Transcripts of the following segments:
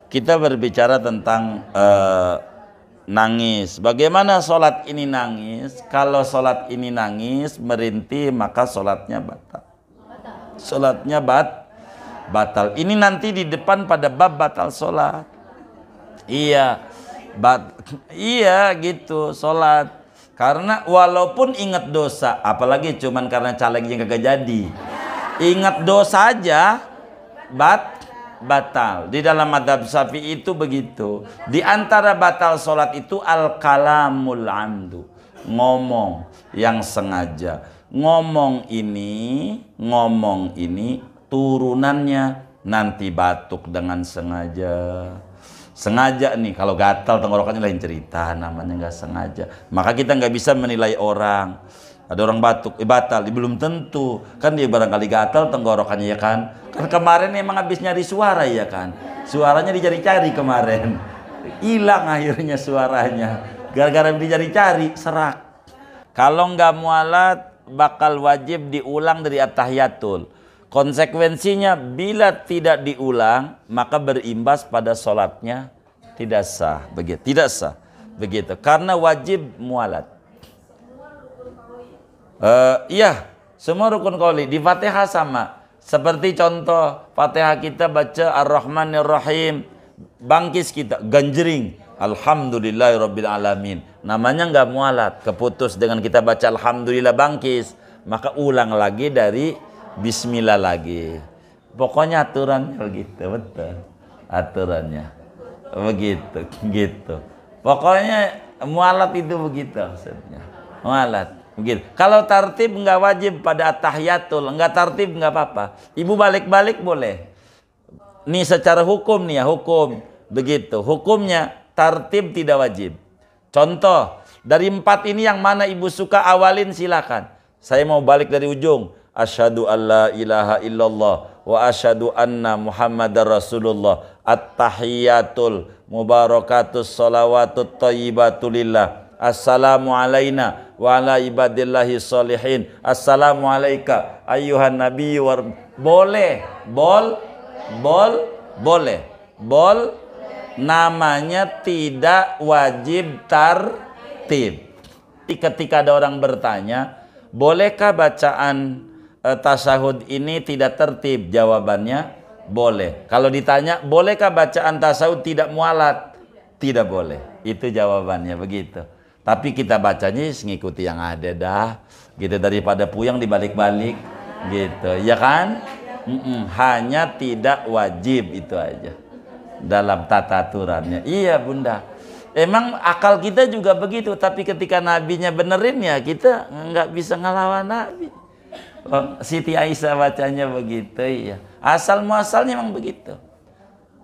kita berbicara tentang nangis. Bagaimana sholat ini nangis? Kalau sholat ini nangis, merintih, maka sholatnya batal. Sholatnya batal. Ini nanti di depan pada bab batal sholat. Iya, iya gitu sholat. Karena walaupun ingat dosa, apalagi cuman karena calegnya kagak jadi, ingat dosa aja batal. Di dalam madhab Syafi'i itu begitu. Di antara batal sholat itu al-kalamul amdu, ngomong yang sengaja. Ngomong ini turunannya nanti batuk dengan sengaja nih. Kalau gatal tenggorokannya lain cerita, namanya nggak sengaja. Maka kita nggak bisa menilai orang. Ada orang batuk, batal, belum tentu. Kan dia barangkali gatal tenggorokannya ya kan. Kan kemarin emang habis nyari suara ya kan. Suaranya dicari-cari kemarin. Hilang akhirnya suaranya. Gara-gara dicari-cari, serak. Kalau nggak mualat, bakal wajib diulang dari at-tahiyatul. Konsekuensinya bila tidak diulang, maka berimbas pada sholatnya tidak sah. Begitu, tidak sah. Begitu. Karena wajib mualat. Iya, semua rukun qauli di Fatihah sama. Seperti contoh Fatihah kita baca Ar-Rahmanir Rahim, bangkis kita ganjering Alhamdulillahirabbil alamin. Namanya nggak mualat, keputus dengan kita baca alhamdulillah bangkis, maka ulang lagi dari bismillah lagi. Pokoknya aturannya begitu, betul. Aturannya begitu, gitu. Pokoknya mualat itu begitu maksudnya. Mualat. Begitu. Kalau tartib nggak wajib pada at-tahiyatul, nggak tartib nggak apa-apa. Ibu balik-balik boleh. Nih secara hukum nih ya, hukum begitu. Hukumnya tartib tidak wajib. Contoh, dari 4 ini yang mana ibu suka awalin silakan. Saya mau balik dari ujung. Asyhadu alla ilaha illallah wa asyhadu anna Muhammadar Rasulullah. At-tahiyatul mubarakatus sholawatut thayyibatulillah. Assalamu alaina wa ala ibadillahi sholihin. Assalamu alaika ayyuhan nabi wa boleh. Boleh. Namanya tidak wajib tartib. Ketika ada orang bertanya, bolehkah bacaan tasyahud ini tidak tertib? Jawabannya boleh. Kalau ditanya, bolehkah bacaan tasyahud tidak mualat? Tidak boleh. Itu jawabannya begitu. Tapi kita bacanya ngikuti yang ada dah, gitu, daripada puyang dibalik-balik, gitu, ya kan? Hanya tidak wajib itu aja dalam tata aturannya. Iya bunda, emang akal kita juga begitu. Tapi ketika nabinya benerin ya kita nggak bisa ngelawan nabi. Siti Aisyah bacanya begitu, iya. Asal muasalnya emang begitu.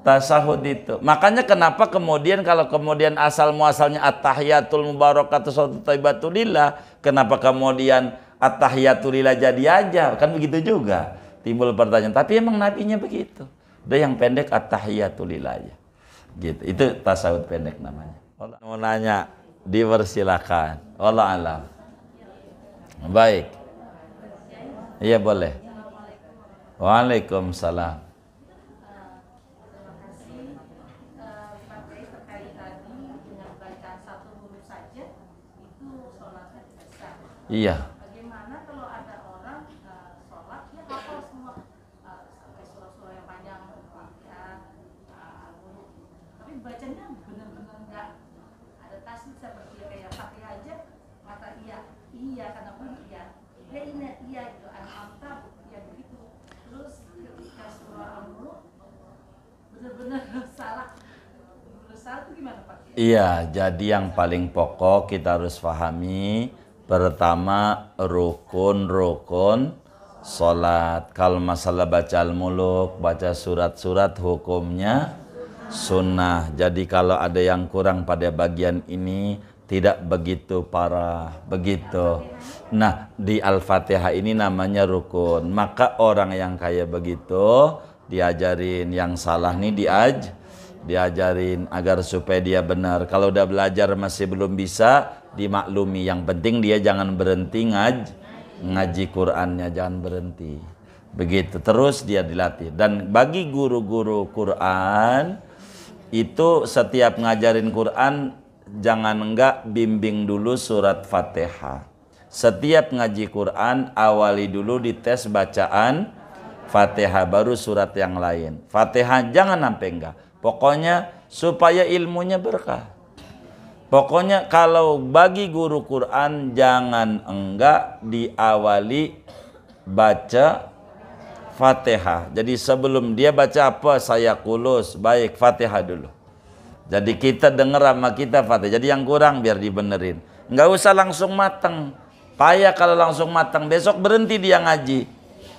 Tasahud itu. Makanya kenapa kemudian kalau kemudian asal muasalnya at-tahiyatul mubarakatus thayyibatulillah, kenapa kemudian at-tahiyatulillah jadi aja? Kan begitu juga. Timbul pertanyaan, tapi emang nabinya begitu. Udah yang pendek at-tahiyatulillah aja. Gitu. Itu tasawuf pendek namanya. Mau nanya, dipersilakan. Allah alam. Baik. Iya boleh. Waalaikumsalam. Iya. Bagaimana kalau ada orang sholat dia hafal semua sampai surah-surah yang panjang, tapi bacanya benar-benar nggak ada tasbih seperti kayak Fatihah aja, kata iya karena pun iya gitu, anamta ya begitu. Terus ketika surah Al-Mulk benar-benar salah. Salah itu gimana Pak? Iya, jadi yang paling pokok kita harus pahami. Pertama, rukun sholat. Kalau masalah baca al-muluk, baca surat-surat, hukumnya sunnah. Jadi kalau ada yang kurang pada bagian ini, tidak begitu parah, begitu. Nah, di Al-Fatihah ini namanya rukun. Maka orang yang kayak begitu, diajarin. Yang salah nih diajarin agar supaya dia benar. Kalau udah belajar masih belum bisa, dimaklumi. Yang penting dia jangan berhenti ngaji Qur'annya, jangan berhenti. Begitu terus dia dilatih. Dan bagi guru-guru Qur'an, itu setiap ngajarin Quran jangan enggak bimbing dulu surat Fatihah. Setiap ngaji Quran awali dulu dites bacaan Fatihah baru surat yang lain. Fatihah jangan sampai enggak. Pokoknya supaya ilmunya berkah. Pokoknya kalau bagi guru Quran jangan enggak diawali baca Fatihah. Jadi sebelum dia baca apa saya kulus, baik Fatihah dulu. Jadi kita dengar sama kita Fatihah. Jadi yang kurang biar dibenerin. Enggak usah langsung matang. Payah kalau langsung matang. Besok berhenti dia ngaji.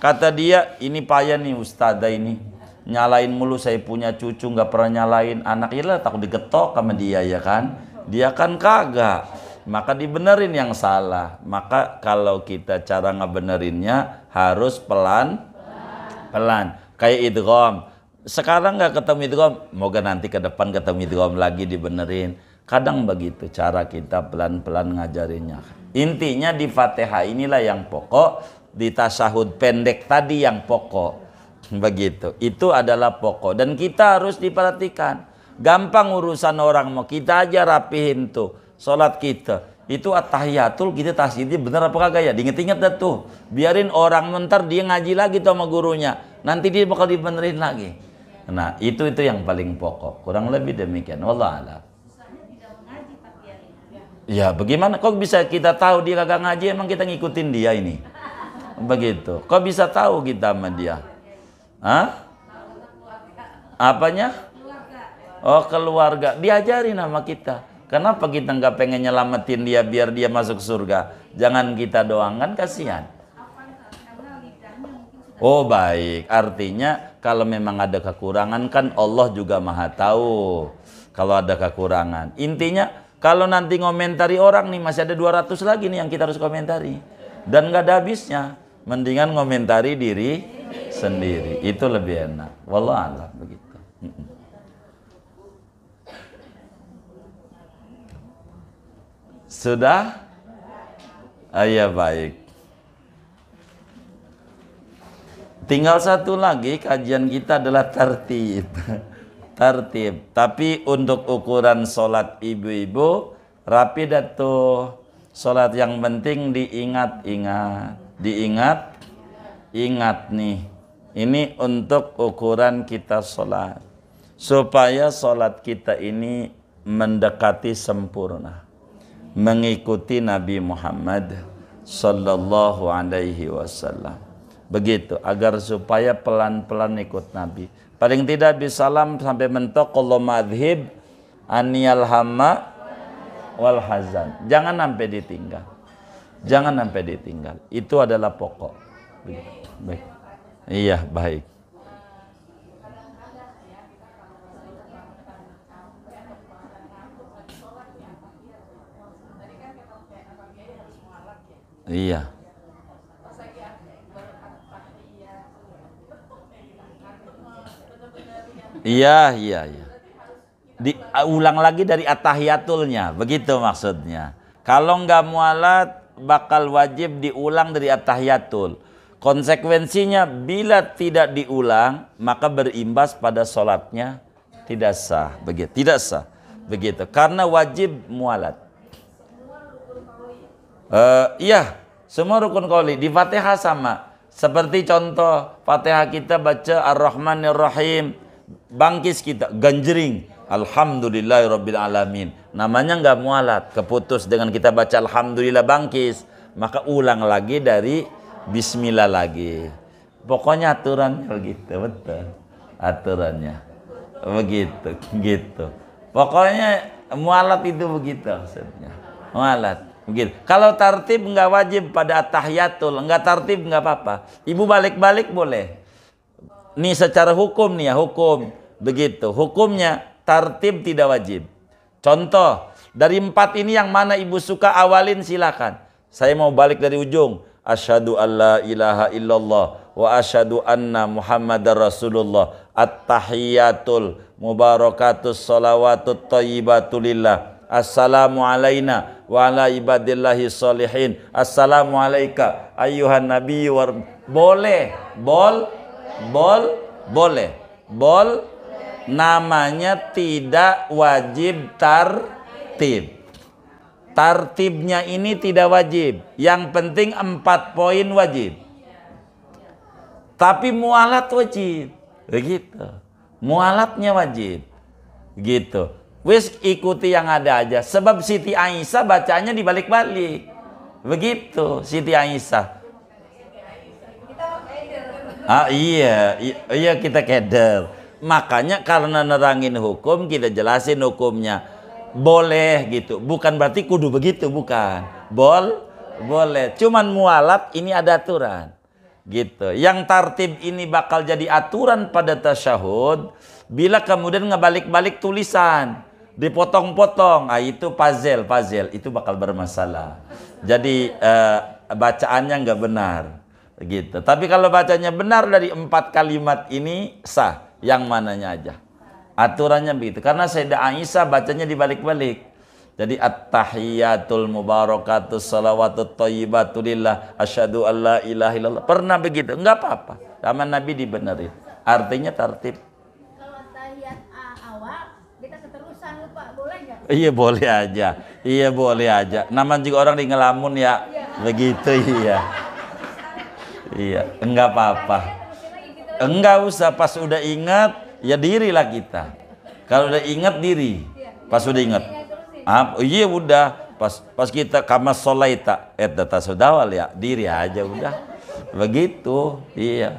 Kata dia, ini payah nih ustadzah ini. Nyalain mulu, saya punya cucu nggak pernah nyalain anak. Iyalah takut digetok sama dia ya kan. Dia kan kagak. Maka dibenerin yang salah. Maka kalau kita cara ngebenerinnya harus pelan-pelan. Kayak idgham. Sekarang nggak ketemu idgham, moga nanti ke depan ketemu idgham lagi dibenerin. Kadang begitu cara kita pelan-pelan ngajarinnya. Intinya di Fatihah inilah yang pokok, di tasyahud pendek tadi yang pokok. Begitu. Itu adalah pokok dan kita harus diperhatikan. Gampang urusan orang mau kita aja rapihin tuh salat kita. Itu at-tahiyatul kita tasydid bener apa kagak ya? Diinget-inget dah tuh. Biarin orang mentar dia ngaji lagi tuh sama gurunya. Nanti dia bakal dibenerin lagi. Nah, itu yang paling pokok. Kurang lebih demikian. Wallah a'lam. Ya, bagaimana kok bisa kita tahu dia kagak ngaji, emang kita ngikutin dia ini? Begitu. Kok bisa tahu kita sama dia? Hah? Apanya? Oh, keluarga. Diajarin sama kita. Kenapa kita nggak pengen nyelamatin dia biar dia masuk surga? Jangan kita doang, kan kasihan. Oh baik, artinya kalau memang ada kekurangan kan Allah juga maha tahu kalau ada kekurangan. Intinya kalau nanti ngomentari orang nih masih ada 200 lagi nih yang kita harus komentari. Dan nggak ada habisnya. Mendingan ngomentari diri sendiri. Itu lebih enak. Wallah begitu. Sudah? Ya baik. Tinggal satu lagi kajian kita adalah tertib. Tertib. Tapi untuk ukuran sholat ibu-ibu rapi dah tuh. Sholat yang penting diingat-ingat. Ingat nih. Ini untuk ukuran kita sholat. Supaya sholat kita ini mendekati sempurna. Mengikuti Nabi Muhammad sallallahu alaihi wasallam. Begitu, agar supaya pelan-pelan ikut Nabi. Paling tidak bisalam sampai mentok kalau madhib aniyal hamma wal hazan. Jangan sampai ditinggal. Jangan sampai ditinggal. Itu adalah pokok. Baik. Iya, baik. Iya. Iya. Diulang lagi dari at-tahiyatulnya, begitu maksudnya. Kalau nggak mualat, bakal wajib diulang dari at-tahiyatul. Konsekuensinya, bila tidak diulang, maka berimbas pada sholatnya tidak sah. Begitu, tidak sah. Begitu, karena wajib mualat. Iya, semua rukun qauli di Fatihah sama. Seperti contoh Fatihah kita baca Ar-Rahmanir Rahim, bangkis kita ganjering Alhamdulillahirabbil alamin. Namanya nggak mualat, keputus dengan kita baca alhamdulillah bangkis, maka ulang lagi dari bismillah lagi. Pokoknya aturannya begitu, betul. Aturannya begitu, gitu. Pokoknya mualat itu begitu maksudnya. Mualat. Begitu. Kalau tartib nggak wajib pada tahiyatul, nggak tartib nggak apa-apa. Ibu balik-balik boleh. Nih secara hukum nih ya, hukum begitu. Hukumnya tartib tidak wajib. Contoh, dari 4 ini yang mana ibu suka awalin silakan. Saya mau balik dari ujung. Asyhadu alla ilaha illallah wa asyhadu anna Muhammadar Rasulullah. At-tahiyatul mubarakatus salawatut thayyibatulillah. Assalamu alaina wa ala ibadillahi sholihin. Assalamu alaika ayyuhan nabi boleh. Boleh. namanya tidak wajib tartib. Tartibnya ini tidak wajib. Yang penting 4 poin wajib. Tapi mualat wajib. Begitu. Mualatnya wajib. Gitu. Wis ikuti yang ada aja. Sebab Siti Aisyah bacanya dibalik-balik. Begitu Siti Aisyah. Iya kita keder. Makanya karena nerangin hukum kita jelasin hukumnya. Boleh gitu. Bukan berarti kudu begitu, bukan. Boleh. Cuman mualat ini ada aturan. Gitu. Yang tartib ini bakal jadi aturan pada tasyahud bila kemudian ngebalik-balik tulisan, dipotong-potong. Itu puzzle itu bakal bermasalah. Jadi bacaannya nggak benar. Gitu. Tapi kalau bacanya benar dari 4 kalimat ini sah, yang mananya aja. Aturannya begitu. Karena Sayyidah Aisyah bacanya dibalik-balik. Jadi at-tahiyatul mubarakatus salawatut thayyibatu lillah asyhadu alla ilaha illallah. Pernah begitu? Enggak apa-apa. Zaman Nabi dibenerin. Artinya tertib. Kalau tahiyat awal kita keterusan lupa, boleh enggak? Iya boleh aja. Iya boleh aja. Namanya juga orang di ngelamun ya. Begitu iya. Iya, enggak apa-apa. Enggak usah, pas udah ingat ya dirilah kita. Kalau udah ingat diri. Pas udah ingat. Iya udah, pas kita kama sholaita data sodawal ya, diri aja udah. Begitu. Iya.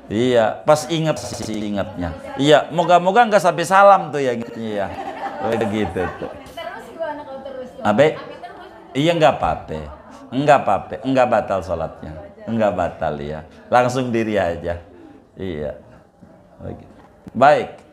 Iya, pas ingat sih ingatnya. Iya, moga-moga enggak sampai salam tuh ya. Iya. Begitu tuh. Terus gimana kalau terus? Abe? Iya enggak apa-apa. Enggak batal sholatnya. Enggak batal ya. Langsung diri aja. Iya. Baik.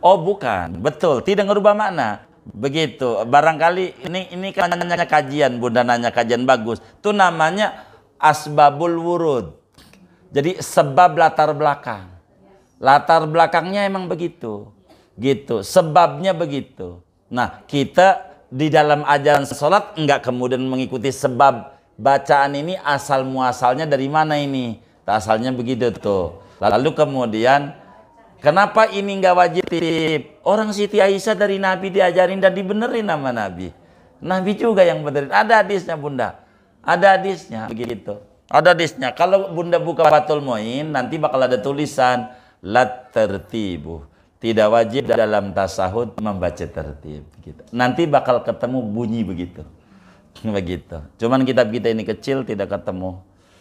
Oh bukan, betul, tidak ngerubah makna. Begitu. Barangkali ini kan nanya kajian, Bunda nanya kajian bagus. Itu namanya asbabul wurud. Jadi sebab latar belakang. Latar belakangnya emang begitu. Gitu. Sebabnya begitu. Nah, kita di dalam ajaran sholat enggak kemudian mengikuti sebab bacaan ini asal muasalnya dari mana ini. Asalnya begitu tuh. Lalu kemudian kenapa ini enggak wajib? Orang Siti Aisyah dari Nabi diajarin dan dibenerin sama Nabi. Nabi juga yang benerin. Ada hadisnya Bunda. Ada hadisnya begitu. Ada hadisnya. Kalau Bunda buka Fathul Muin nanti bakal ada tulisan lat tertibu. Tidak wajib dalam tasahud membaca tertib gitu. Nanti bakal ketemu bunyi begitu. Begitu. Cuman kitab kita ini kecil tidak ketemu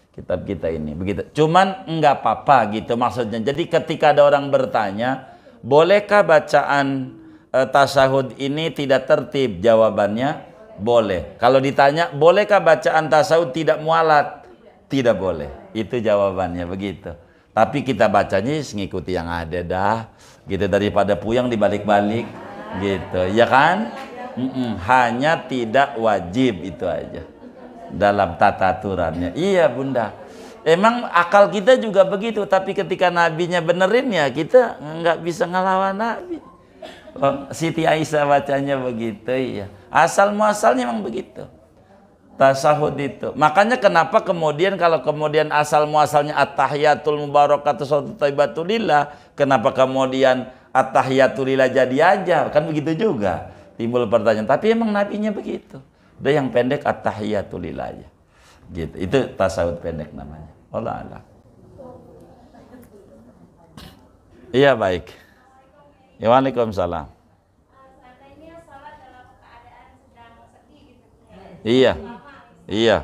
kitab kita ini begitu. Cuman enggak apa-apa gitu maksudnya. Jadi ketika ada orang bertanya, bolehkah bacaan tasahud ini tidak tertib? Jawabannya boleh. Kalau ditanya, bolehkah bacaan tasawuf tidak mualat? Tidak boleh. Itu jawabannya begitu. Tapi kita bacanya ngikuti yang ada dah. Gitu daripada puyang dibalik-balik gitu. Ya kan? Hanya tidak wajib itu aja. Dalam tata aturannya. Iya, Bunda. Emang akal kita juga begitu, tapi ketika nabinya benerin ya kita nggak bisa ngelawan Nabi. Siti Aisyah bacanya begitu, iya. Asal muasalnya memang begitu. Tasahud itu. Makanya kenapa kemudian kalau kemudian asal muasalnya at-tahiyatul mubarakatuh thayyibatulillah, kenapa kemudian at-tahiyatulillah jadi aja? Kan begitu juga. Timbul pertanyaan, tapi emang nabinya begitu. Udah yang pendek at-tahiyatulillah aja. Gitu. Itu tasawuf pendek namanya. Allah Allah. Iya baik. Ya, Waalaikumsalam. Iya. Iya.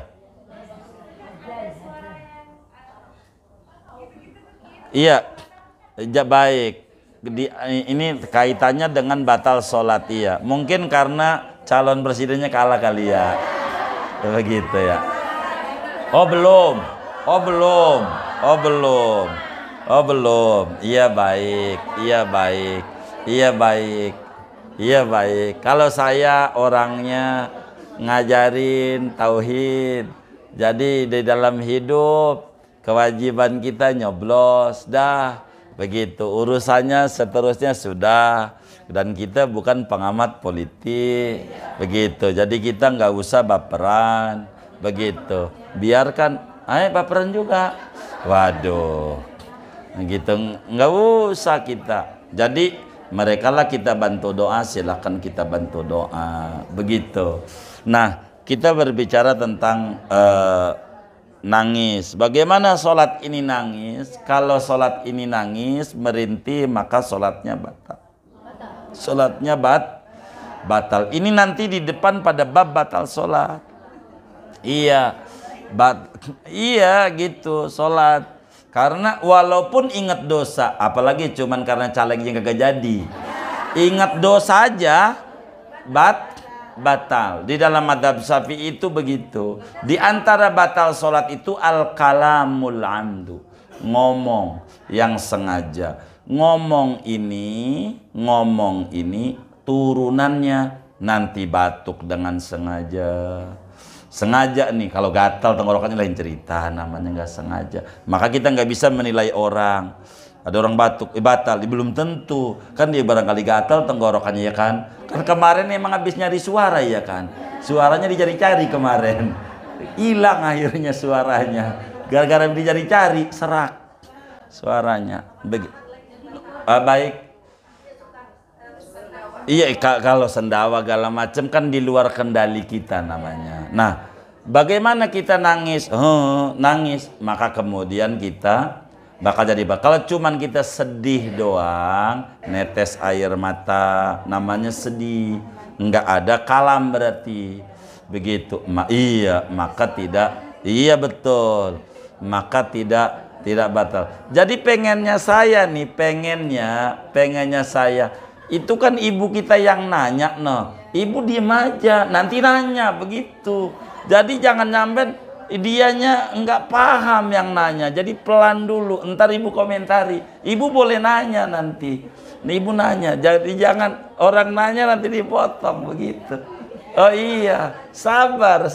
Iya. Baik. Ini kaitannya dengan batal sholat, iya. Mungkin karena calon presidennya kalah kali ya. Begitu ya. Oh belum. Oh belum. Oh belum. Oh belum. Iya baik. Iya baik. Iya baik. Iya baik. Kalau saya orangnya ngajarin tauhid. Jadi di dalam hidup kewajiban kita nyoblos dah. Begitu urusannya seterusnya sudah, dan kita bukan pengamat politik, begitu. Jadi kita nggak usah baperan, begitu. Biarkan, baperan juga. Waduh, gitu nggak usah kita. Jadi mereka lah kita bantu doa, silakan kita bantu doa, begitu. Nah, kita berbicara tentang nangis. Bagaimana sholat ini nangis? Kalau sholat ini nangis, merintih, maka sholatnya batal. Sholatnya batal. Ini nanti di depan pada bab batal sholat. Iya, iya gitu sholat. Karena walaupun ingat dosa, apalagi cuman karena calegnya kagak jadi, ingat dosa aja batal. Di dalam madhab Syafi'i itu begitu. Di antara batal sholat itu al-kalamul amdu, ngomong yang sengaja. Ngomong ini turunannya nanti batuk dengan sengaja. Sengaja nih, kalau gatal tenggorokannya lain cerita, namanya nggak sengaja. Maka kita nggak bisa menilai orang. Ada orang batuk, batal, belum tentu. Kan dia barangkali gatal tenggorokannya, ya kan? Kan kemarin emang habis nyari suara, ya kan? Suaranya dicari-cari kemarin. Hilang akhirnya suaranya. Gara-gara dicari-cari, serak suaranya. Baik. Iya, kalau sendawa segala macam kan di luar kendali kita namanya. Nah, bagaimana kita nangis? Nangis, maka kemudian kita bakal jadi kalau cuman kita sedih doang, netes air mata, namanya sedih, nggak ada kalam berarti. Begitu. Iya, maka tidak. Iya betul. Maka tidak batal. Jadi pengennya saya nih, pengennya saya. Itu kan ibu kita yang nanya, ibu diem aja, nanti nanya begitu. Jadi jangan nyampe dianya nggak paham yang nanya, jadi pelan dulu, ntar ibu komentari. Ibu boleh nanya nanti, ibu nanya, jadi jangan orang nanya nanti dipotong begitu. Oh iya, sabar.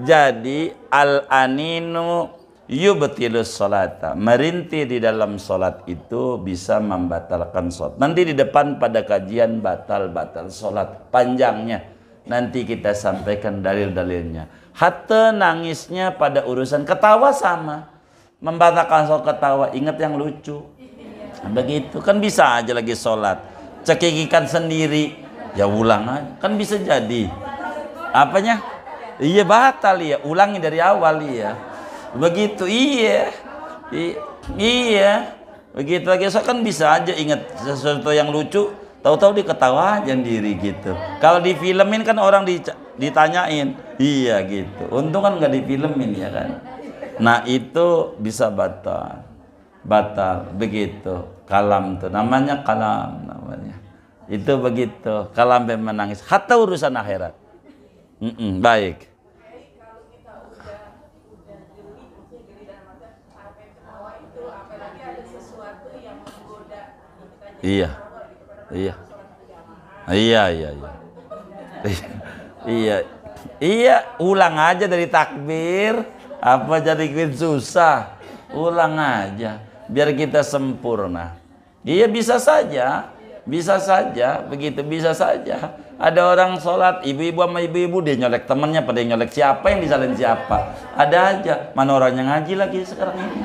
Jadi al-aninu yubtilus sholata, merintih di dalam sholat itu bisa membatalkan sholat. Nanti di depan pada kajian batal sholat panjangnya, nanti kita sampaikan dalil-dalilnya. Hatta nangisnya pada urusan ketawa sama, membatalkan sholat ketawa. Ingat yang lucu, begitu kan bisa aja lagi sholat cekikikan sendiri, ya ulang aja, kan bisa jadi. Apanya? Iya batal ya, ulangi dari awal ya. Begitu, iya, begitu lagi. So kan bisa aja ingat sesuatu yang lucu, tahu-tahu diketawa aja sendiri gitu. Kalau di filmin kan orang ditanyain, iya gitu. Untung kan nggak di filmin, ya kan. Nah itu bisa batal begitu. Kalam tuh namanya kalam namanya. Itu begitu. Kalam menangis. Hatta urusan akhirat. Baik. Iya. Ulang aja dari takbir. Apa jadi susah? Ulang aja, biar kita sempurna. Iya bisa saja, begitu bisa saja. Ada orang sholat, ibu-ibu sama ibu-ibu dia nyolek temennya, pada nyolek siapa yang disalin siapa. Ada aja. Mana orangnya ngaji lagi sekarang ini?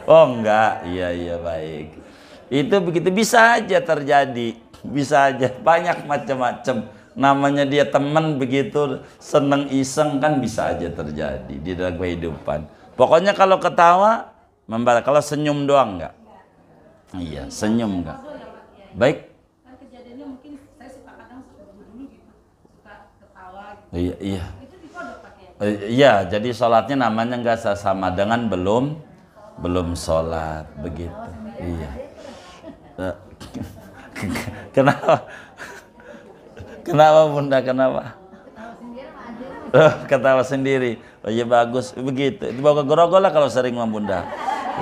Oh enggak, iya baik. Itu begitu bisa aja terjadi, bisa aja banyak macam-macam. Namanya dia teman begitu seneng iseng kan bisa aja terjadi di dalam kehidupan. Pokoknya kalau ketawa membalas, kalau senyum doang enggak. Iya, senyum enggak. Baik. Kan kejadiannya mungkin saya suka kadang dulu gitu, suka ketawa gitu. Iya. Itu dikodok pakai. Iya, jadi sholatnya namanya enggak sama dengan belum sholat begitu. Iya. Kenapa Bunda? Kenapa? Ketawa sendiri. Oh iya bagus begitu. Itu bawa ke grogol lah kalau sering sama Bunda.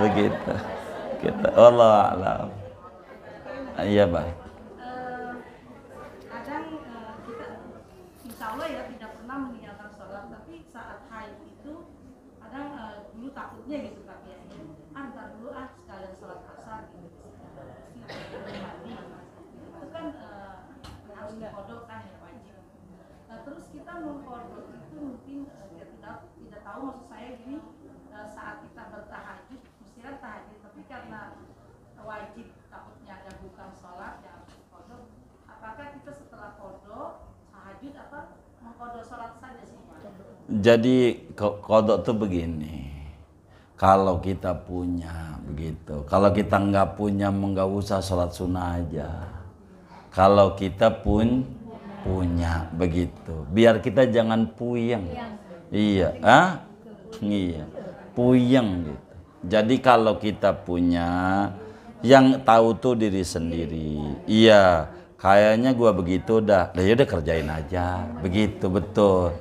Begitu. Kita Allah alam. Iya baik. Kadang kita insya Allah ya tidak pernah meninggalkan sholat, tapi saat haid itu kadang dulu takutnya gitu Pak ya. ntar dulu sekalian sholat asar gitu. Itu kan harus dikodok kan ya, wajib. Nah terus kita mengkodok itu mungkin tidak tahu, maksud saya gini, saat kita bertahajud mesti kan tahajud, tapi karena wajib takutnya ada bukan sholat yang harus dikodok, apakah kita setelah kodok tahajud apa mengkodok sholat saja sih? Jadi kodok tuh begini, kalau kita punya begitu, kalau kita nggak punya nggak usah sholat sunnah aja. Kalau kita punya begitu, biar kita jangan puyeng. Iya, iya, puyeng gitu. Jadi kalau kita punya, yang tahu tuh diri sendiri. Iya, kayaknya gua begitu dah. Ya udah kerjain aja, begitu betul.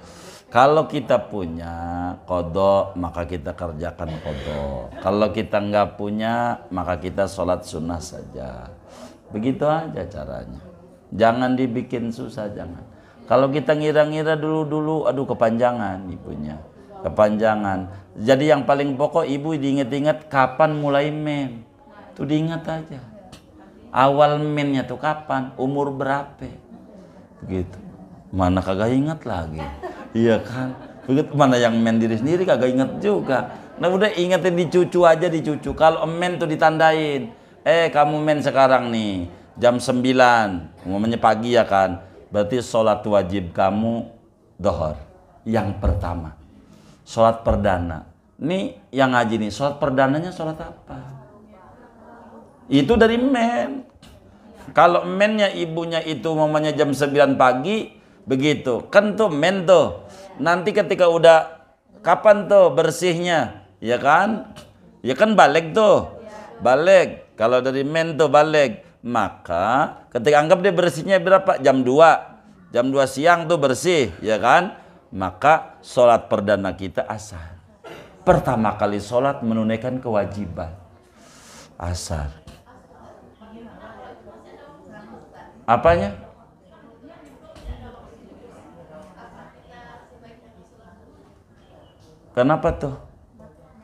Kalau kita punya kodok, maka kita kerjakan kodok. Kalau kita nggak punya, maka kita sholat sunnah saja. Begitu aja caranya. Jangan dibikin susah, jangan. Kalau kita ngira-ngira dulu, aduh kepanjangan ibunya. Kepanjangan. Jadi yang paling pokok ibu diinget-inget kapan mulai men. Tuh diingat aja. Awal mennya tuh kapan, umur berapa. Begitu. Mana kagak ingat lagi. Iya kan, begitu. Mana yang men diri sendiri kagak inget juga. Nah udah ingetin di cucu aja, di cucu. Kalau men tuh ditandain, kamu men sekarang nih jam 9, umumnya pagi ya kan, berarti sholat wajib kamu dohor yang pertama, sholat perdana. Nih yang ngaji nih, sholat perdananya sholat apa? Itu dari men. Kalau mennya ibunya itu mamanya jam 9 pagi, begitu kan tuh men tuh. Nanti ketika udah kapan tuh bersihnya, ya kan? Ya kan balik tuh, balik. Kalau dari men tuh balik, maka ketika anggap dia bersihnya berapa? Jam 2 siang tuh bersih, ya kan? Maka sholat perdana kita asar. Pertama kali sholat menunaikan kewajiban asar. Apanya? Kenapa tuh?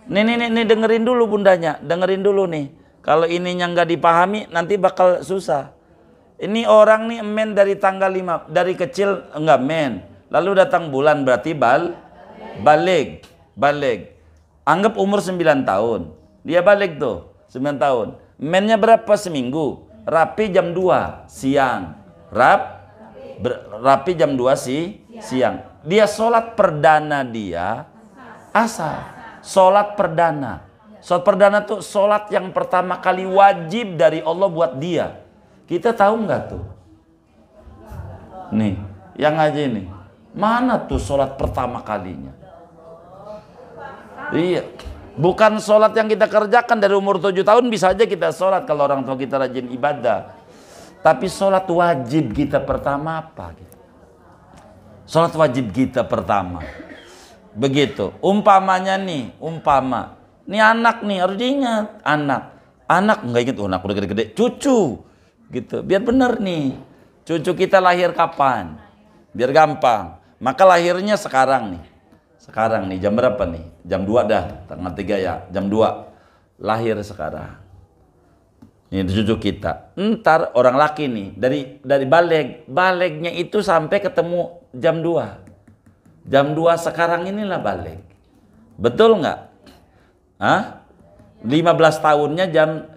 Nih dengerin dulu bundanya, dengerin dulu nih. Kalau ininya nggak dipahami nanti bakal susah. Ini orang nih men dari tanggal 5, dari kecil enggak men. Lalu datang bulan berarti balik. Anggap umur 9 tahun. Dia balik tuh 9 tahun. Mennya berapa seminggu? Rapi jam 2 siang. Rapi jam 2 siang. Dia sholat perdana dia asar. Sholat perdana. Sholat perdana tuh sholat yang pertama kali wajib dari Allah buat dia. Kita tahu nggak tuh? Nih, yang ngaji nih. Mana tuh sholat pertama kalinya? Iya. Bukan sholat yang kita kerjakan dari umur 7 tahun bisa aja kita sholat kalau orang tua kita rajin ibadah. Tapi sholat wajib kita pertama apa? Sholat wajib kita pertama. Begitu. Umpamanya nih, nih anak nih harus diingat. Anak nggak ingat, anak udah gede-gede. Cucu, gitu. Biar bener nih. Cucu kita lahir kapan? Biar gampang. Maka lahirnya sekarang nih. Sekarang nih jam berapa nih? Jam 2 dah, tanggal 3 ya. Jam 2 lahir sekarang. Ini cucu kita. Ntar orang laki nih dari baliknya itu sampai ketemu jam 2. Jam 2 sekarang inilah balik. Betul nggak? 15 tahunnya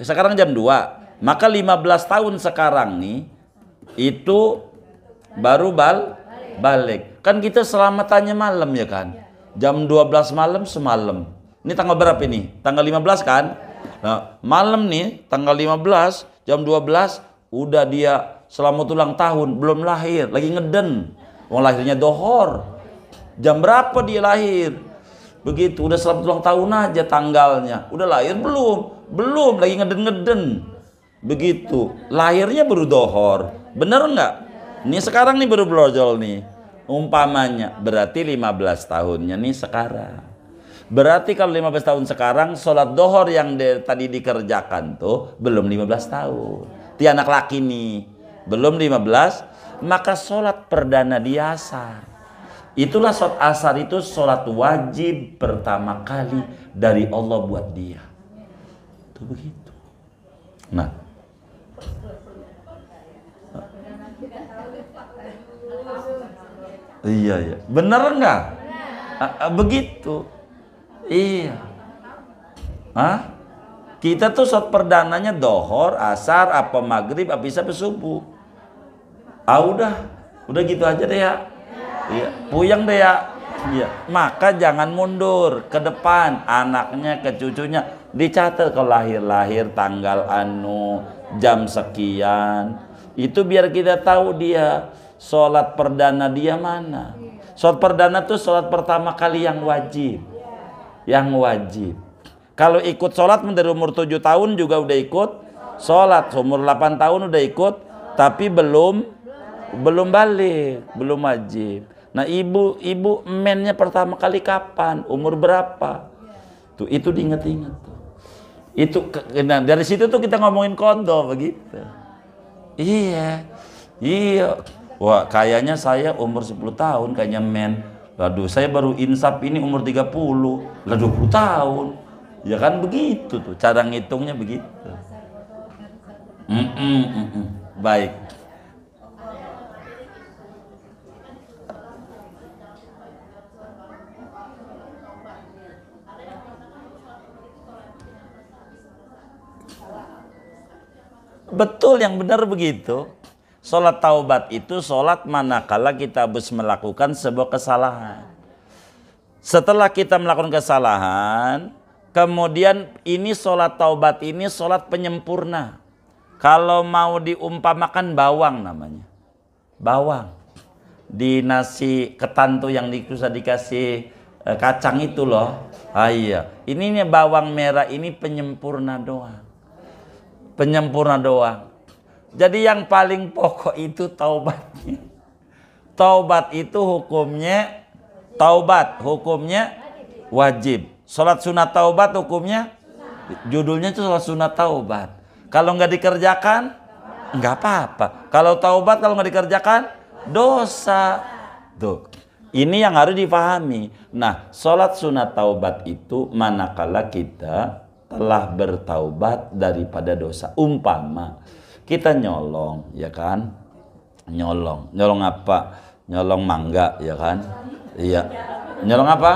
sekarang jam 2. Maka 15 tahun sekarang nih itu baru balik. Kan kita selamatannya malam ya kan? Jam 12 malam semalam. Ini tanggal berapa ini? Tanggal 15 kan? Nah, malam nih tanggal 15 jam 12 udah dia selamat ulang tahun, belum lahir, lagi ngeden. Wong lahirnya dohor. Jam berapa dia lahir? Begitu, udah selamat ulang tahun aja tanggalnya. Udah lahir belum? Belum, lagi ngeden-ngeden. Begitu, lahirnya baru dohor. Bener nggak? Ini sekarang nih baru brojol nih. Umpamanya, berarti 15 tahunnya nih sekarang. Berarti kalau 15 tahun sekarang, sholat dohor yang tadi dikerjakan tuh belum 15 tahun. Dia anak laki nih, belum 15, maka sholat perdana dia asar. Itulah sholat asar itu sholat wajib pertama kali dari Allah buat dia. Tuh begitu. Nah, iya. Bener nggak? Begitu. Iya. Hah? Kita tuh sholat perdananya dohor, asar, apa maghrib, apa isya, apa subuh. Udah gitu aja deh ya. Iya, puyeng deh ya. Iya, maka jangan mundur ke depan, anaknya, ke cucunya dicatat kalau lahir tanggal jam sekian. Itu biar kita tahu dia sholat perdana dia mana. Sholat perdana tuh sholat pertama kali yang wajib. Yang wajib. Kalau ikut sholat dari umur 7 tahun juga udah ikut sholat, umur 8 tahun udah ikut, tapi belum balik, belum wajib. Nah, ibu mennya pertama kali kapan? Umur berapa? Tuh itu diingat-ingat tuh. Itu nah, dari situ tuh kita ngomongin kondo begitu. Iya. Wah, kayaknya saya umur 10 tahun kayaknya men. Waduh, saya baru insaf ini umur 30. Lah 20 tahun. Ya kan begitu tuh, cara ngitungnya begitu. Baik. Betul, yang benar begitu. Sholat taubat itu sholat manakala kita habis melakukan sebuah kesalahan. Setelah kita melakukan kesalahan, kemudian ini sholat taubat ini sholat penyempurna. Kalau mau diumpamakan bawang namanya. Bawang. Di nasi ketan tuh yang bisa dikasih kacang itu loh. Iya. Ini bawang merah ini penyempurna doang. Penyempurna doang. Jadi yang paling pokok itu taubatnya. Taubat itu hukumnya wajib. Sholat sunat taubat hukumnya judulnya itu sholat sunat taubat. Kalau nggak dikerjakan nggak apa-apa. Kalau taubat kalau nggak dikerjakan dosa. Tuh. Ini yang harus dipahami. Nah, sholat sunat taubat itu manakala kita telah bertaubat daripada dosa. Umpama kita nyolong, ya kan? Nyolong apa? Nyolong mangga, ya kan? Iya. Nyolong apa?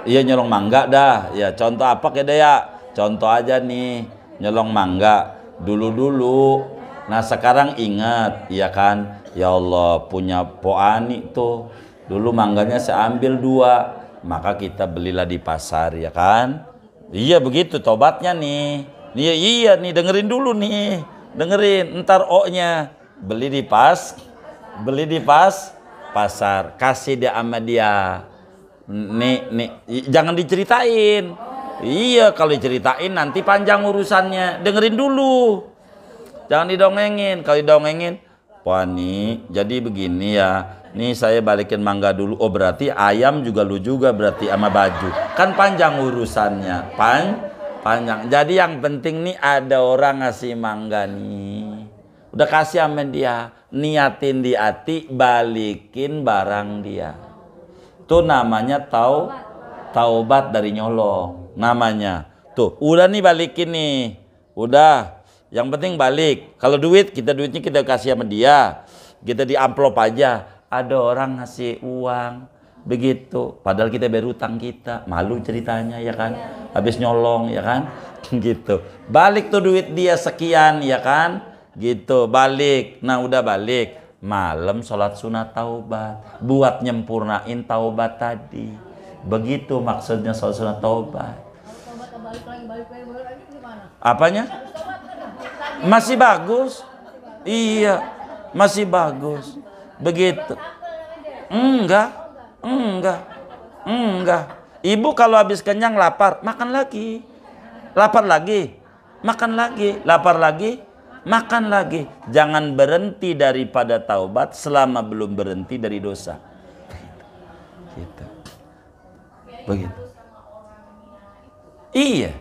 Iya, nyolong mangga dah. Ya, contoh apa kayak ya? Contoh aja nih, nyolong mangga dulu. Nah, sekarang ingat, ya kan? Ya Allah, punya poani tuh. Dulu mangganya saya ambil 2, maka kita belilah di pasar, ya kan? Iya begitu tobatnya nih. Iya nih, dengerin dulu nih. Dengerin, ntar O-nya beli di pasar, kasih dia sama dia. Nih, jangan diceritain. Iya, kalau diceritain nanti panjang urusannya. Dengerin dulu. Jangan didongengin. Kalau didongengin, wah nih, jadi begini ya. Nih saya balikin mangga dulu. Oh, berarti ayam juga lu juga berarti sama baju. Kan panjang urusannya. Panjang. Jadi yang penting nih ada orang ngasih mangga nih. Udah kasih sama dia, niatin di hati, balikin barang dia. Itu namanya taubat dari nyolong. Namanya. Tuh, udah nih balikin nih. Udah. Yang penting balik. Kalau duitnya kita kasih sama dia. Kita di amplop aja. Ada orang ngasih uang. Begitu, padahal kita bayar utang kita, malu ceritanya, ya kan? Habis nyolong, ya kan? Gitu. Balik tuh duit dia sekian, ya kan? Gitu, balik. Nah, udah balik. Malam sholat sunat taubat, buat nyempurnain taubat tadi. Begitu maksudnya sholat sunat taubat. Balik lagi gimana? Apanya? Masih bagus. Iya, masih bagus. Begitu. Enggak. Ibu kalau habis kenyang lapar, makan lagi. Lapar lagi, makan lagi. Lapar lagi, makan lagi. Jangan berhenti daripada taubat selama belum berhenti dari dosa. Gitu. Begitu. Iya.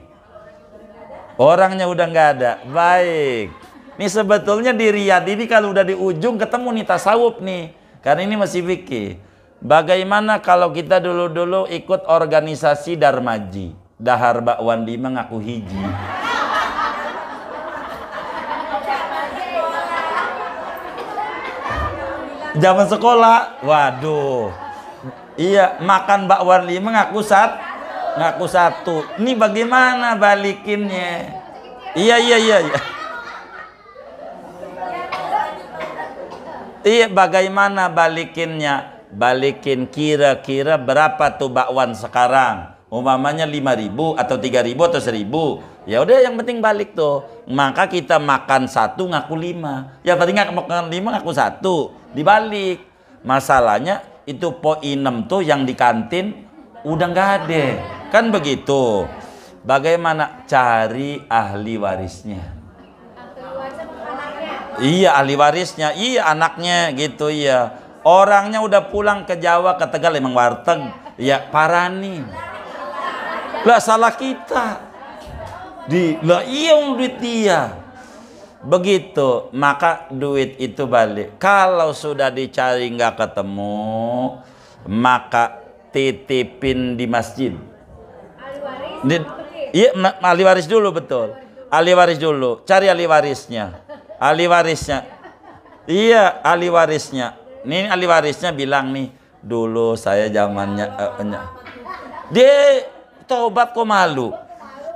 Orangnya udah nggak ada. Baik. Ini sebetulnya di Riyadh ini kalau udah di ujung ketemu nih tasawuf nih. Karena ini masih fikih. Bagaimana kalau kita dulu-dulu ikut organisasi Darmaji? Dahar bakwan 5 ngaku hiji. Zaman sekolah, waduh. Iya, makan bakwan 5 ngaku satu. Ini bagaimana balikinnya? Iya. Iya, bagaimana balikinnya? Balikin kira-kira berapa tuh bakwan sekarang? Umpamanya 5.000 atau 3.000 atau 1.000. Ya udah, yang penting balik tuh. Maka kita makan 1 ngaku 5. Ya penting nggak makan 5 ngaku 1. Dibalik. Masalahnya itu poin 6 tuh yang di kantin udah nggak ada. Kan begitu. Bagaimana cari ahli warisnya? Iya, ahli warisnya. Iya, anaknya gitu ya. Orangnya udah pulang ke Jawa, ke Tegal, emang warteg. Ya parani. Lah salah kita. Lah iya duit dia. Begitu, maka duit itu balik. Kalau sudah dicari nggak ketemu, maka titipin di masjid. Iya, ahli waris dulu, betul. Ahli waris dulu, cari ahli warisnya. Ahli warisnya. Iya, ahli warisnya. Nih ahli warisnya bilang nih, dulu saya zamannya dia taubat kok malu.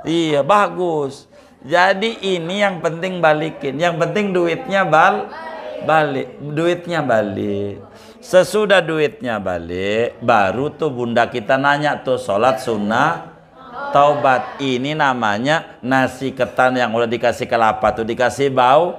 Iya, bagus. Jadi ini yang penting balikin. Yang penting duitnya balik. Duitnya balik. Sesudah duitnya balik, baru tuh bunda kita nanya tuh sholat sunnah taubat. Ini namanya nasi ketan yang udah dikasih kelapa tuh dikasih bau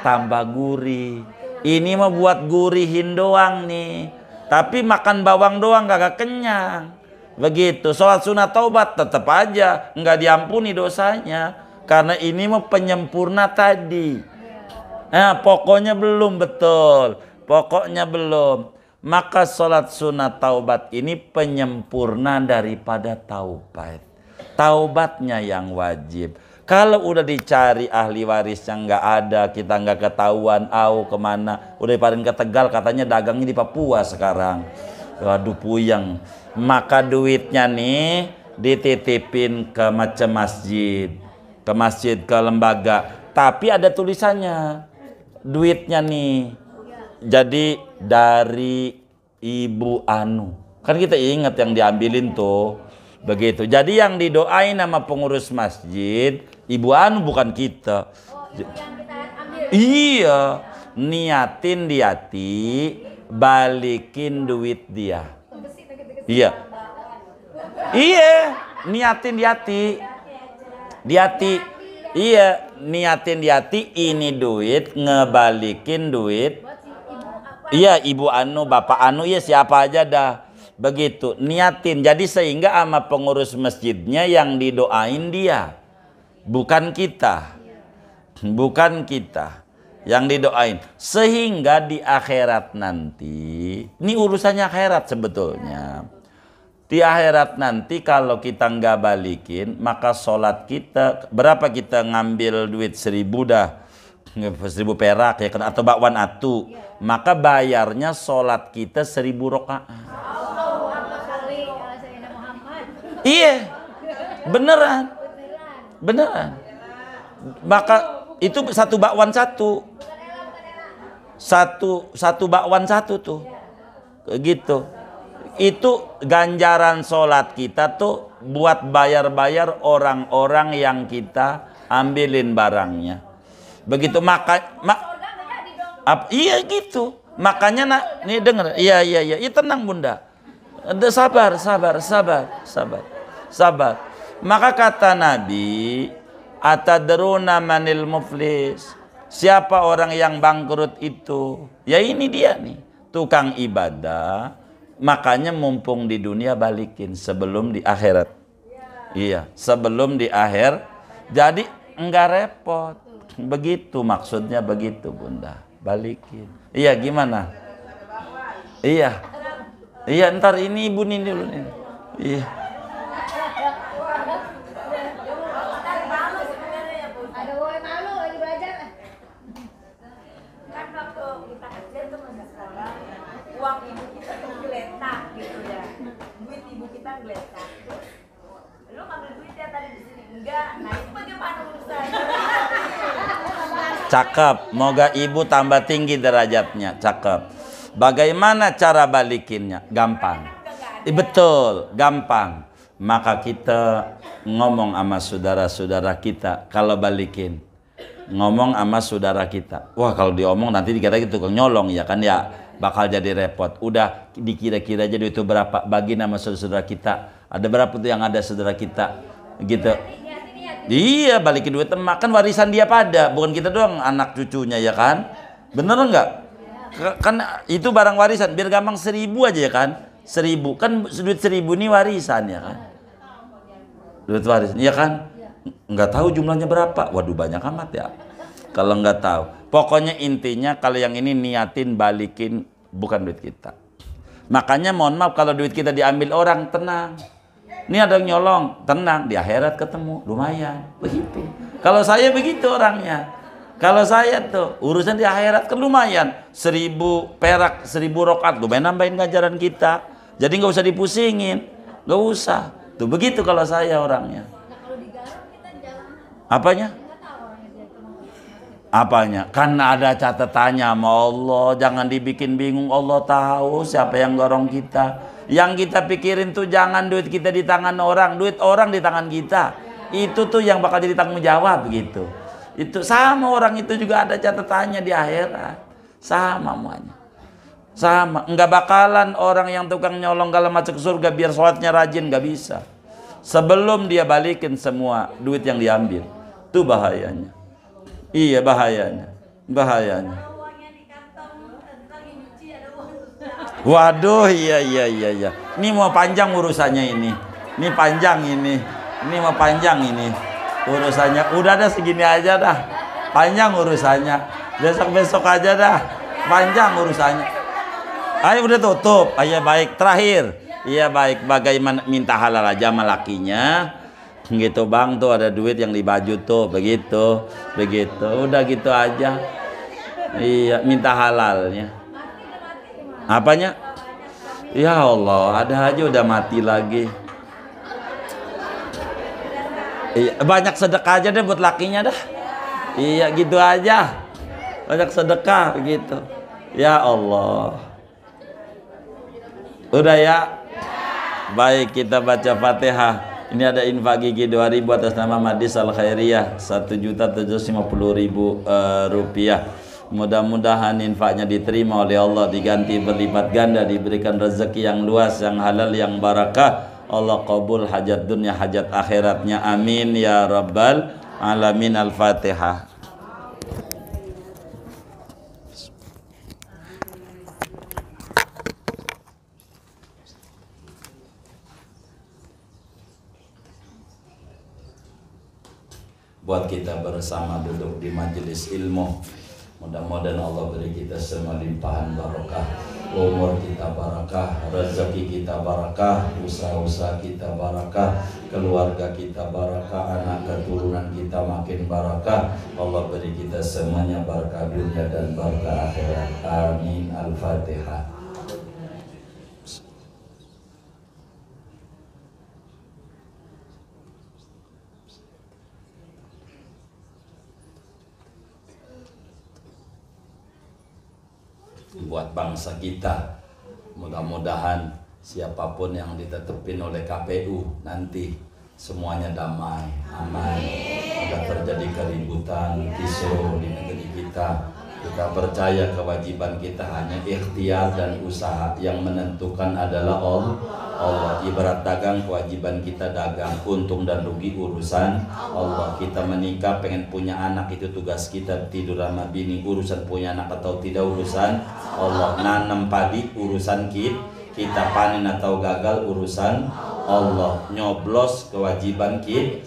tambah gurih. Ini mau buat gurihin doang nih. Tapi makan bawang doang kagak kenyang. Begitu. Sholat sunat taubat tetap aja nggak diampuni dosanya. Karena ini mau penyempurna tadi. Nah, pokoknya belum, betul. Pokoknya belum. Maka sholat sunat taubat ini penyempurna daripada taubat. Taubatnya yang wajib. Kalau udah dicari ahli waris yang nggak ada, kita nggak ketahuan, kemana? Udah diparin ke Tegal, katanya dagangnya di Papua sekarang. Waduh, puyeng. Maka duitnya nih dititipin ke macam masjid, ke lembaga. Tapi ada tulisannya, duitnya nih. Jadi dari Ibu Anu. Kan kita ingat yang diambilin tuh. Begitu. Jadi yang didoain sama pengurus masjid, Ibu Anu, bukan kita. Yang kita ambil. Iya, niatin di hati, balikin duit dia. Iya. Iya, niatin di hati. Di hati. Iya, niatin di hati, ini duit, ngebalikin duit. Iya, Ibu Anu, Bapak Anu, ya siapa aja dah. Begitu, niatin. Jadi sehingga sama pengurus masjidnya yang didoain dia. Bukan kita. Bukan kita yang didoain. Sehingga di akhirat nanti, ini urusannya akhirat sebetulnya. Di akhirat nanti kalau kita nggak balikin, maka sholat kita, berapa kita ngambil duit 1.000 dah, 1.000 perak ya, atau bakwan atu, maka bayarnya sholat kita 1.000 rakaat. Iya, beneran. Maka itu satu bakwan satu bakwan satu tuh, gitu. Itu ganjaran sholat kita tuh buat bayar-bayar orang-orang yang kita ambilin barangnya. Begitu iya gitu. Makanya nih denger, iya, tenang bunda. Sabar. Maka kata Nabi, atadruna manil muflis? Siapa orang yang bangkrut itu? Ya ini dia nih, tukang ibadah. Makanya mumpung di dunia balikin sebelum di akhirat. Iya, sebelum di akhir. Jadi enggak repot. Begitu maksudnya, begitu bunda. Balikin. Iya, gimana? Iya, ntar ini ibu nih dulu nih. Iya. Ada woy malu lagi belajar. Kan waktu kita kecil tuh masih sekolah, uang ibu kita tuh geletak gitu ya. Duit ibu kita geletak. Lu ngambil enggak. Nah itu bagaimana urusan? Cakep, moga ibu tambah tinggi derajatnya. Cakep. Bagaimana cara balikinnya? Gampang. Betul, gampang. Maka kita ngomong sama saudara-saudara kita kalau balikin. Ngomong sama saudara kita. Wah, kalau diomong nanti dikira gitu nyolong ya kan ya, bakal jadi repot. Udah dikira-kira aja itu berapa, bagi nama saudara-saudara kita. Ada berapa tuh yang ada saudara kita gitu. Iya, balikin duit emak, kan warisan dia pada, bukan kita doang anak cucunya ya kan. Bener enggak? Kan itu barang warisan, biar gampang 1.000 aja ya kan. 1.000 kan, duit 1.000 ini warisan ya kan. Duit warisan ya kan. Enggak tahu jumlahnya berapa. Waduh, banyak amat ya kalau enggak tahu. Pokoknya intinya kalau yang ini niatin balikin, bukan duit kita. Makanya mohon maaf kalau duit kita diambil orang, tenang. Ini ada yang nyolong, tenang, di akhirat ketemu, lumayan. Begitu. Kalau saya begitu orangnya. Kalau saya tuh urusan di akhirat kan lumayan. 1.000 perak, 1.000 rokat, lumayan nambahin ganjaran kita. Jadi nggak usah dipusingin, nggak usah. Tuh begitu kalau saya orangnya. Nah kalau digarap kita jalan. Apanya? Nggak tahu orangnya dia itu mau. Apanya? Kan ada catatannya sama Allah. Jangan dibikin bingung, Allah tahu siapa yang gorong kita. Yang kita pikirin tuh jangan duit kita di tangan orang, duit orang di tangan kita. Itu tuh yang bakal jadi tanggung jawab gitu. Itu sama, orang itu juga ada catatannya di akhirat. Sama semuanya. Sama. Enggak bakalan orang yang tukang nyolong kalau masuk surga biar sholatnya rajin, nggak bisa. Sebelum dia balikin semua duit yang diambil. Itu bahayanya. Iya, bahayanya. Bahayanya. Waduh, iya. Ini mau panjang urusannya ini. Ini panjang ini. Ini mau panjang ini. Urusannya udah ada segini aja dah. Panjang urusannya. Besok-besok aja dah. Panjang urusannya. Ayo udah tutup. Ayo baik, terakhir. Iya baik, bagaimana minta halal aja sama lakinya. Gitu bang, tuh ada duit yang di baju tuh, begitu. Udah gitu aja. Iya, minta halalnya. Apanya? Ya Allah, ada aja udah mati lagi. Iya, banyak sedekah aja deh buat lakinya dah. Iya, gitu aja. Banyak sedekah begitu. Ya Allah. Udah ya. Baik, kita baca Fatihah. Ini ada infak gigi 2.000 atas nama Madis Al Khairiyah, 1.750.000 rupiah. Mudah-mudahan infaknya diterima oleh Allah, diganti berlipat ganda, diberikan rezeki yang luas, yang halal, yang barakah. Allah qabul hajat dunia, hajat akhiratnya. Amin ya rabbal alamin. Al-Fatihah. Buat kita bersama duduk di majelis ilmu, mudah-mudahan Allah beri kita semua limpahan barakah, umur kita barakah, rezeki kita barakah, usaha-usaha kita barakah, keluarga kita barakah, anak keturunan kita makin barakah. Allah beri kita semuanya barakah dunia dan barakah akhirat. Amin. Al-Fatihah. Buat bangsa kita, mudah-mudahan siapapun yang ditetepin oleh KPU nanti semuanya damai, aman, tidak terjadi keributan, kisruh di negeri kita. Kita percaya kewajiban kita hanya ikhtiar dan usaha, yang menentukan adalah Allah. Ibarat dagang, kewajiban kita dagang, untung dan rugi urusan Allah. Kita menikah pengen punya anak, itu tugas kita. Tidur sama bini, urusan punya anak atau tidak urusan Allah. Nanam padi urusan kita, panen atau gagal urusan Allah. Nyoblos kewajiban kita,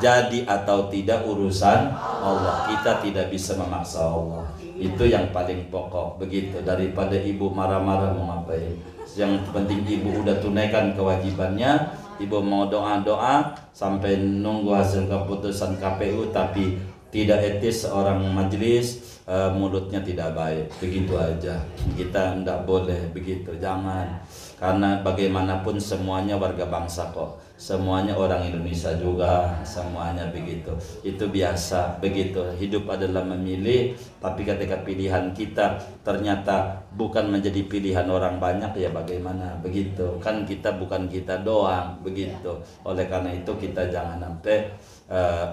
jadi atau tidak urusan Allah. Kita tidak bisa memaksa Allah. Itu yang paling pokok begitu. Daripada ibu marah-marah mau ngapain, yang penting ibu udah tunaikan kewajibannya. Ibu mau doa-doa sampai nunggu hasil keputusan KPU, tapi tidak etis seorang majelis, mulutnya tidak baik, begitu aja. Kita tidak boleh begitu, jangan. Karena bagaimanapun semuanya warga bangsa kok. semuanya orang Indonesia juga, semuanya begitu. Itu biasa begitu. Hidup adalah memilih, tapi ketika pilihan kita ternyata bukan menjadi pilihan orang banyak, ya bagaimana begitu. Kan kita bukan kita doang begitu. Oleh karena itu kita jangan sampai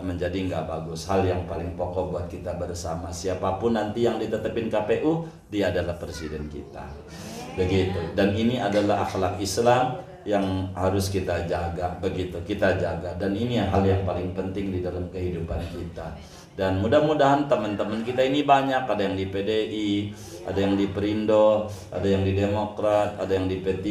menjadi nggak bagus. Hal yang paling pokok buat kita bersama, siapapun nanti yang ditetapin KPU, dia adalah presiden kita begitu. Dan ini adalah akhlak Islam yang harus kita jaga begitu, kita jaga. Dan ini hal yang paling penting di dalam kehidupan kita. Dan mudah-mudahan teman-teman kita ini banyak, ada yang di PDI, ada yang di Perindo, ada yang di Demokrat, ada yang di P3,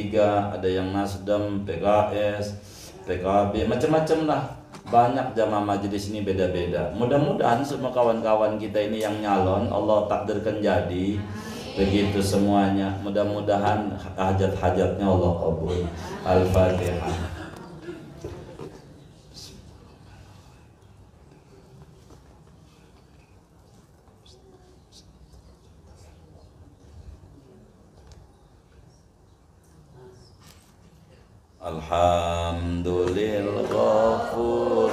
ada yang Nasdem, PKS, PKB, macam-macam lah. Banyak jamaah majelis ini beda-beda. Mudah-mudahan semua kawan-kawan kita ini yang nyalon Allah takdirkan jadi begitu semuanya. Mudah-mudahan hajat-hajatnya Allah kabul. Al-Fatihah. Alhamdulillah ghafur